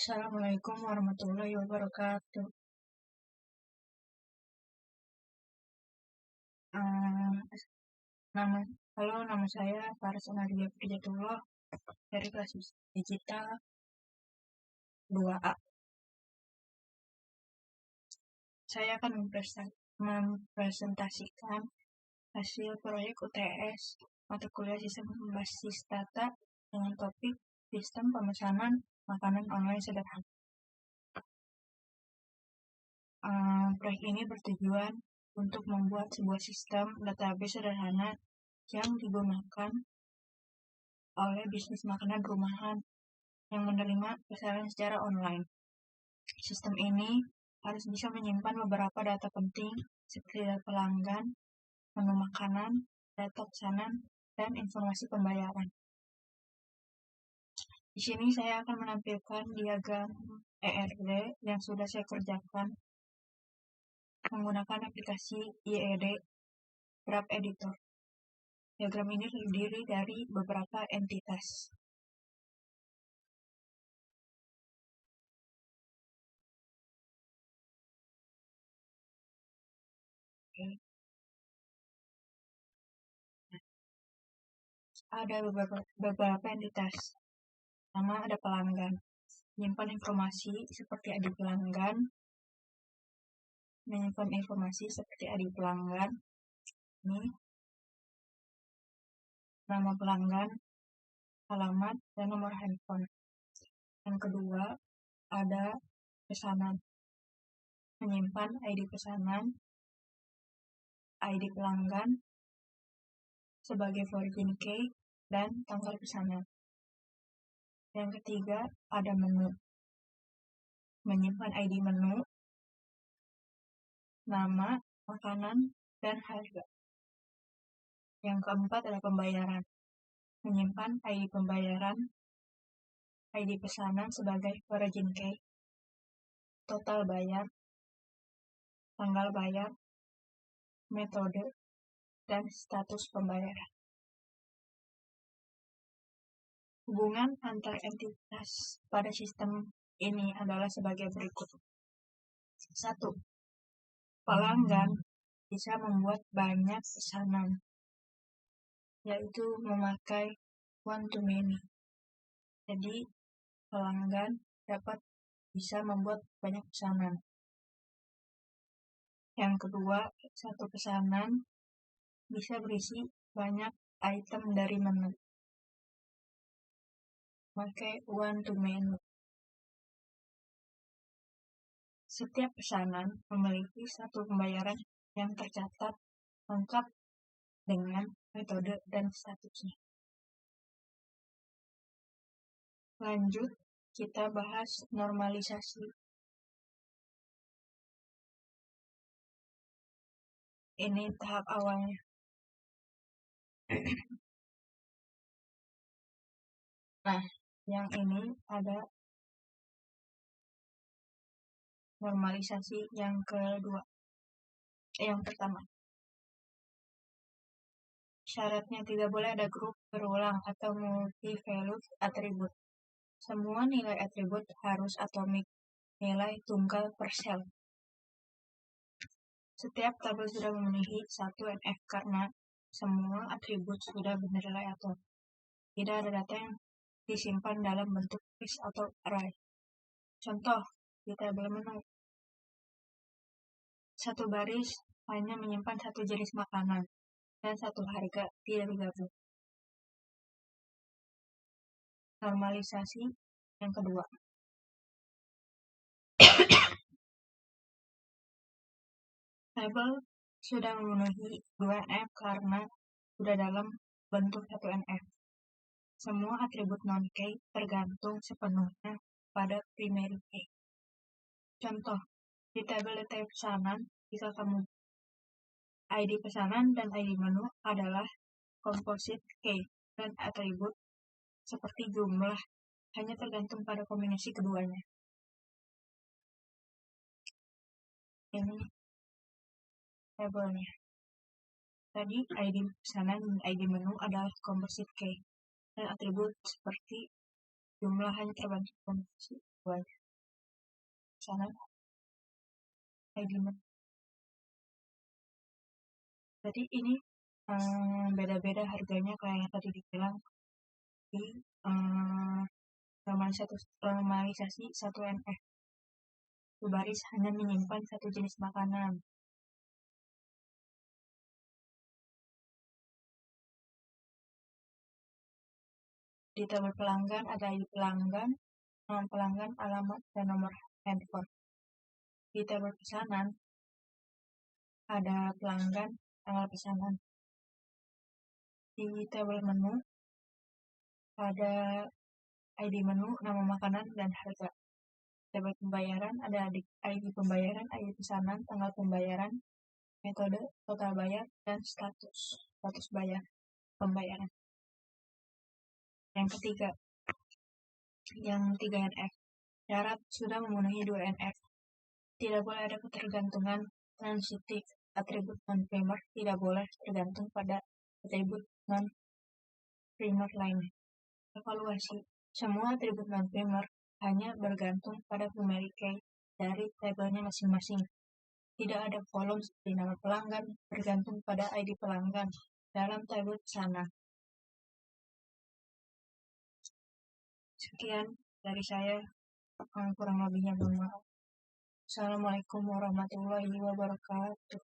Assalamualaikum warahmatullahi wabarakatuh. Nama saya Faris Anadia Prijatullah dari kelas digital 2A. Saya akan mempresentasikan hasil proyek UTS mata kuliah sistem berbasis data dengan topik sistem pemesanan makanan online sederhana. Proyek ini bertujuan untuk membuat sebuah sistem database sederhana yang digunakan oleh bisnis makanan rumahan yang menerima pesanan secara online. Sistem ini harus bisa menyimpan beberapa data penting seperti data pelanggan, menu makanan, data pesanan, dan informasi pembayaran. Di sini saya akan menampilkan diagram ERD yang sudah saya kerjakan menggunakan aplikasi IED Graph Editor. Diagram ini terdiri dari beberapa entitas. Ada beberapa entitas. Pertama ada pelanggan, menyimpan informasi seperti ID pelanggan, ini nama pelanggan, alamat, dan nomor handphone. Yang kedua ada pesanan, menyimpan ID pesanan, ID pelanggan sebagai origin key dan tanggal pesanan. Yang ketiga ada menu, menyimpan ID menu, nama, makanan, dan harga. Yang keempat ada pembayaran, menyimpan ID pembayaran, ID pesanan sebagai origin key, total bayar, tanggal bayar, metode, dan status pembayaran. Hubungan antar entitas pada sistem ini adalah sebagai berikut. 1. Pelanggan bisa membuat banyak pesanan, yaitu memakai one-to-many. Jadi, pelanggan dapat bisa membuat banyak pesanan. Yang kedua, satu pesanan bisa berisi banyak item dari menu. Pakai one-to-many. Setiap pesanan memiliki satu pembayaran yang tercatat lengkap dengan metode dan statusnya. Lanjut, kita bahas normalisasi. Ini tahap awalnya. Nah, yang ini ada normalisasi yang kedua. Yang pertama, syaratnya tidak boleh ada grup berulang atau multi-value atribut. Semua nilai atribut harus atomik, nilai tunggal per sel. Setiap tabel sudah memenuhi 1NF karena semua atribut sudah bernilai atom. Tidak ada data yang disimpan dalam bentuk list atau array. Contoh, di tabel menu. Satu baris hanya menyimpan satu jenis makanan dan satu harga, tidak digabung. Normalisasi yang kedua. Tabel sudah memenuhi 2NF karena sudah dalam bentuk 1NF. Semua atribut non-key tergantung sepenuhnya pada primary key. Contoh, di tabel data pesanan bisa kamu ID pesanan dan ID menu adalah composite key dan atribut seperti jumlah hanya tergantung pada kombinasi keduanya. Ini tabelnya. Tadi ID pesanan dan ID menu adalah composite key dan atribut seperti jumlah hanya terbantu kombinasi keduanya. Pesanan ID menu. Jadi ini beda-beda harganya kayak yang tadi dibilang di normalisasi 1NF. Baris hanya menyimpan satu jenis makanan. Di tabel pelanggan ada ID pelanggan, nama pelanggan, alamat, dan nomor handphone. Di tabel pesanan ada pelanggan, tanggal pesanan. Di tabel menu ada ID menu, nama makanan, dan harga. Tabel pembayaran ada ID pembayaran, ID pesanan, tanggal pembayaran, metode, total bayar, dan status bayar pembayaran. Yang ketiga, yang 3NF. Syarat sudah memenuhi 2NF. Tidak boleh ada ketergantungan transitif. Atribut non-primer tidak boleh tergantung pada atribut non-primer lainnya. Evaluasi. Semua atribut non-primer hanya bergantung pada pemilik key dari tabelnya masing-masing. Tidak ada kolom seperti nama pelanggan bergantung pada ID pelanggan dalam tabel pesanan. Sekian dari saya, kurang lebihnya mohon maaf. Assalamualaikum warahmatullahi wabarakatuh.